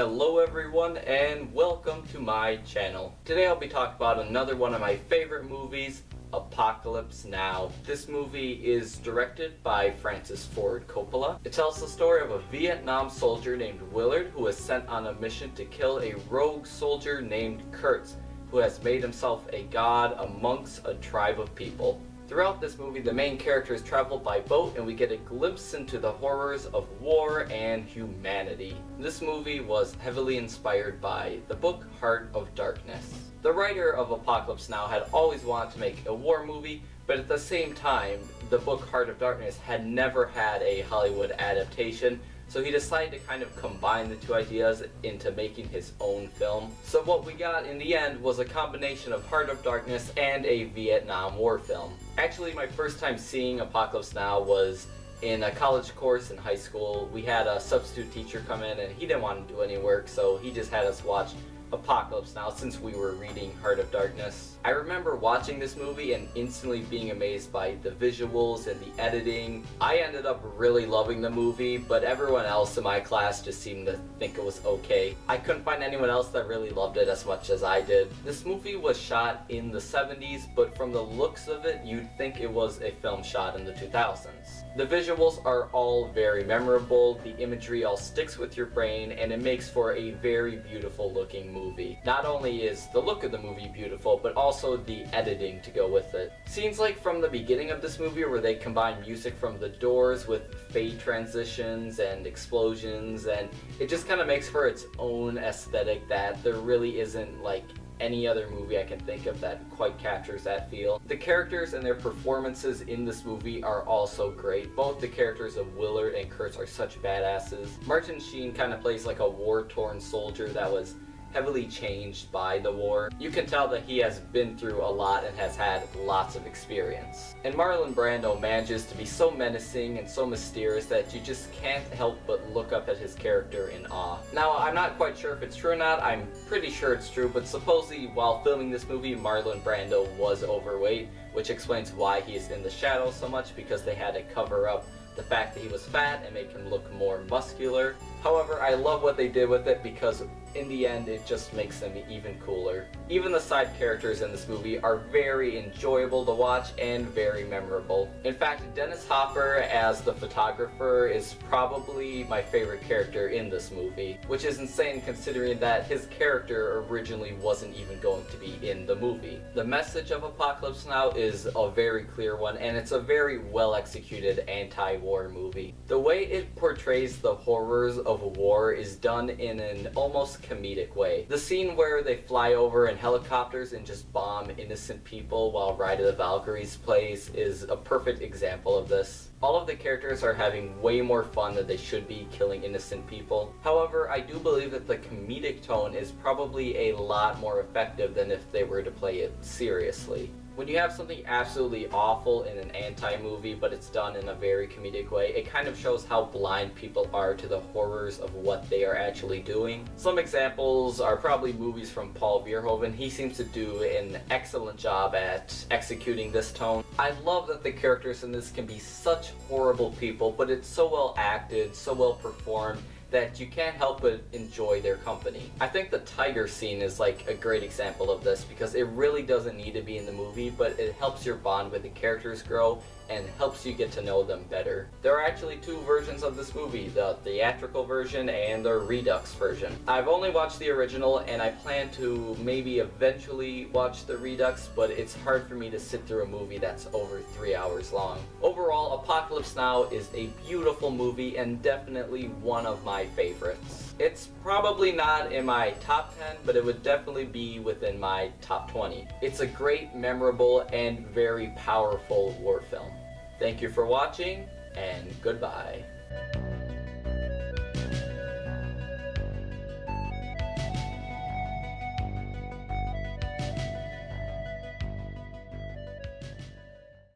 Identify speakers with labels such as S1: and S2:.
S1: Hello everyone and welcome to my channel. Today I'll be talking about another one of my favorite movies, Apocalypse Now. This movie is directed by Francis Ford Coppola. It tells the story of a Vietnam soldier named Willard who is sent on a mission to kill a rogue soldier named Kurtz, who has made himself a god amongst a tribe of people. Throughout this movie, the main characters travel by boat and we get a glimpse into the horrors of war and humanity. This movie was heavily inspired by the book Heart of Darkness. The writer of Apocalypse Now had always wanted to make a war movie, but at the same time, the book Heart of Darkness had never had a Hollywood adaptation, so he decided to kind of combine the two ideas into making his own film. So what we got in the end was a combination of Heart of Darkness and a Vietnam War film. Actually, my first time seeing Apocalypse Now was in a college course in high school. We had a substitute teacher come in and he didn't want to do any work, so he just had us watch Apocalypse Now since we were reading Heart of Darkness. I remember watching this movie and instantly being amazed by the visuals and the editing. I ended up really loving the movie, but everyone else in my class just seemed to think it was okay. I couldn't find anyone else that really loved it as much as I did. This movie was shot in the 70s, but from the looks of it, you'd think it was a film shot in the 2000s. The visuals are all very memorable, the imagery all sticks with your brain, and it makes for a very beautiful looking movie. Not only is the look of the movie beautiful, but also the editing to go with it. Scenes like from the beginning of this movie where they combine music from The Doors with fade transitions and explosions, and it just kind of makes for its own aesthetic that there really isn't like any other movie I can think of that quite captures that feel. The characters and their performances in this movie are also great. Both the characters of Willard and Kurtz are such badasses. Martin Sheen kind of plays like a war-torn soldier that was heavily changed by the war. You can tell that he has been through a lot and has had lots of experience. And Marlon Brando manages to be so menacing and so mysterious that you just can't help but look up at his character in awe. Now, I'm not quite sure if it's true or not. I'm pretty sure it's true, but supposedly while filming this movie, Marlon Brando was overweight, which explains why he is in the shadows so much, because they had to cover up the fact that he was fat and make him look more muscular. However, I love what they did with it because in the end it just makes them even cooler. Even the side characters in this movie are very enjoyable to watch and very memorable. In fact, Dennis Hopper as the photographer is probably my favorite character in this movie, which is insane considering that his character originally wasn't even going to be in the movie. The message of Apocalypse Now is a very clear one, and it's a very well executed anti-war movie. The way it portrays the horrors of war is done in an almost comedic way. The scene where they fly over in helicopters and just bomb innocent people while Ride of the Valkyries plays is a perfect example of this. All of the characters are having way more fun than they should be killing innocent people. However, I do believe that the comedic tone is probably a lot more effective than if they were to play it seriously. When you have something absolutely awful in an anti-movie, but it's done in a very comedic way, it kind of shows how blind people are to the horrors of what they are actually doing. Some examples are probably movies from Paul Verhoeven. He seems to do an excellent job at executing this tone. I love that the characters in this can be such horrible people, but it's so well acted, so well performed, that you can't help but enjoy their company. I think the tiger scene is like a great example of this because it really doesn't need to be in the movie, but it helps your bond with the characters grow and helps you get to know them better. There are actually two versions of this movie, the theatrical version and the Redux version. I've only watched the original and I plan to maybe eventually watch the Redux, but it's hard for me to sit through a movie that's over 3 hours long. Overall, Apocalypse Now is a beautiful movie and definitely one of my favorites. It's probably not in my top 10, but it would definitely be within my top 20. It's a great, memorable, and very powerful war film. Thank you for watching, and goodbye.